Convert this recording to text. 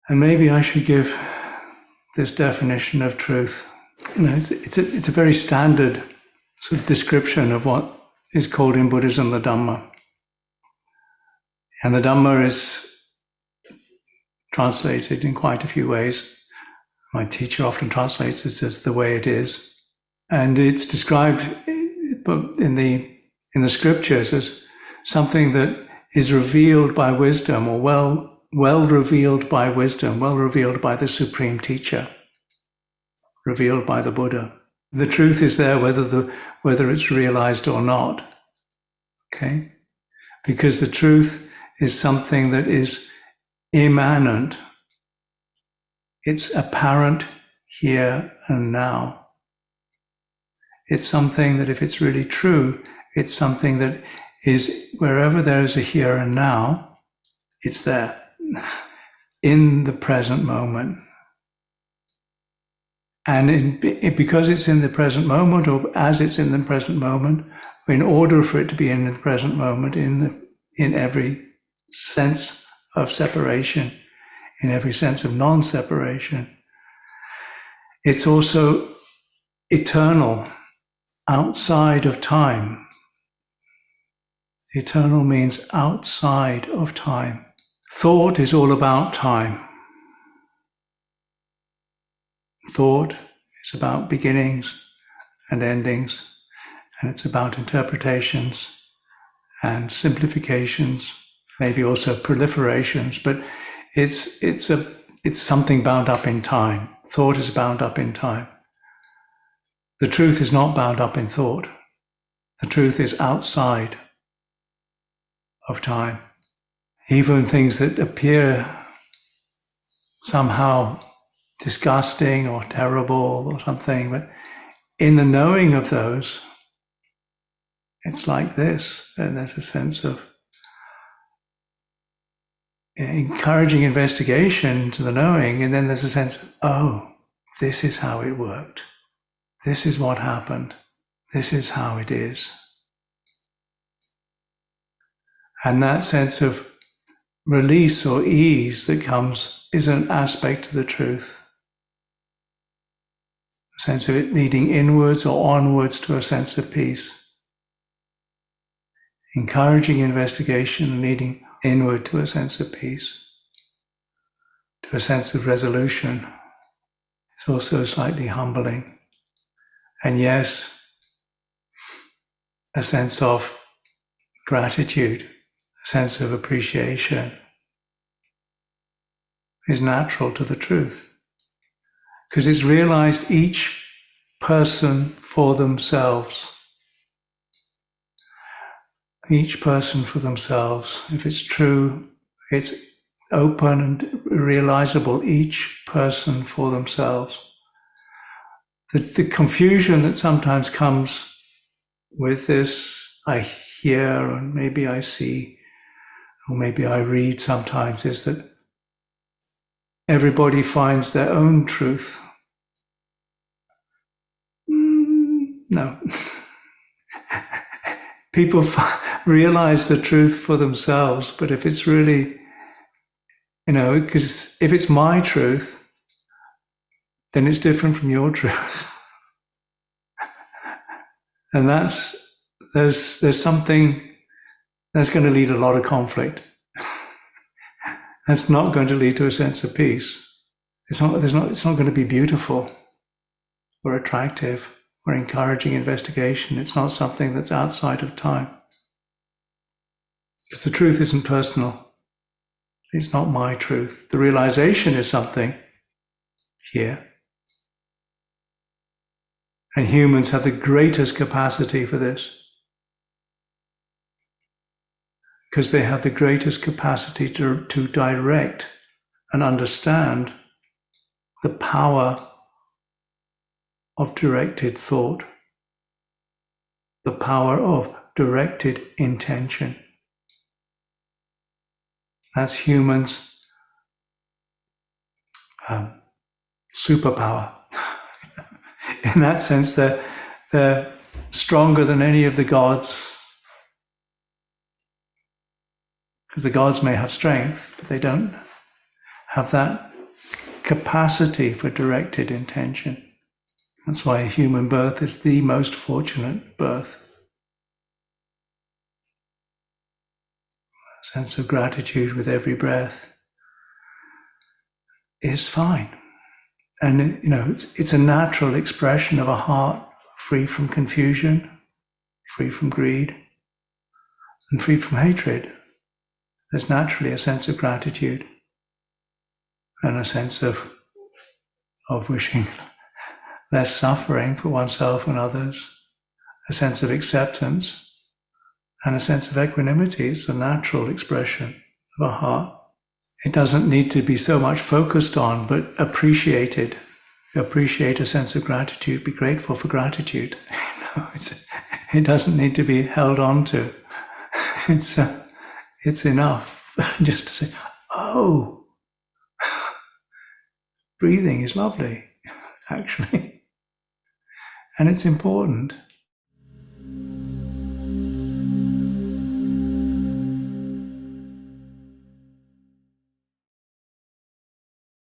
And maybe I should give this definition of truth. It's a very standard sort of description of what is called in Buddhism the Dhamma. And the Dhamma is translated in quite a few ways. My teacher often translates it as the way it is. And it's described in the scriptures as something that is revealed by wisdom, or well revealed by wisdom, well revealed by the supreme teacher, revealed by the Buddha. The truth is there whether it's realized or not. Okay? Because the truth is something that is immanent. It's apparent here and now. It's something that, if it's really true, it's something that is, wherever there is a here and now, it's there, in the present moment. And because it's in the present moment, or as it's in the present moment, in order for it to be in the present moment, in every sense of separation, in every sense of non-separation, it's also eternal, outside of time. Eternal means outside of time. Thought is all about time. Thought is about beginnings and endings, and it's about interpretations and simplifications, maybe also proliferations, but it's something bound up in time. Thought is bound up in time. The truth is not bound up in thought. The truth is outside of time. Even things that appear somehow disgusting or terrible or something, but in the knowing of those, it's like this, and there's a sense of encouraging investigation to the knowing, and then there's a sense of, oh, this is how it worked. This is what happened. This is how it is. And that sense of release or ease that comes is an aspect of the truth. A sense of it leading inwards or onwards to a sense of peace. Encouraging investigation, leading inward to a sense of peace, to a sense of resolution. It's also slightly humbling. And yes, a sense of gratitude, a sense of appreciation is natural to the truth, because it's realized each person for themselves. Each person for themselves. If it's true, it's open and realizable, each person for themselves. The confusion that sometimes comes with this, I hear, and maybe I see, or maybe I read sometimes, is that everybody finds their own truth. No. People realize the truth for themselves, but if it's really, because if it's my truth, then it's different from your truth. And there's something that's going to lead a lot of conflict. That's not going to lead to a sense of peace. It's not going to be beautiful or attractive or encouraging investigation. It's not something that's outside of time. Because the truth isn't personal. It's not my truth. The realization is something here. And humans have the greatest capacity for this, because they have the greatest capacity to direct and understand the power of directed thought, the power of directed intention. That's humans' superpower. In that sense, they're stronger than any of the gods. Because the gods may have strength, but they don't have that capacity for directed intention. That's why a human birth is the most fortunate birth. A sense of gratitude with every breath is fine. And it's a natural expression of a heart free from confusion, free from greed, and free from hatred. There's naturally a sense of gratitude and a sense of wishing less suffering for oneself and others, a sense of acceptance, and a sense of equanimity. It's a natural expression of a heart. It doesn't need to be so much focused on, but appreciated. Appreciate a sense of gratitude, be grateful for gratitude. It doesn't need to be held on to. It's enough just to say, oh, breathing is lovely, actually. And it's important.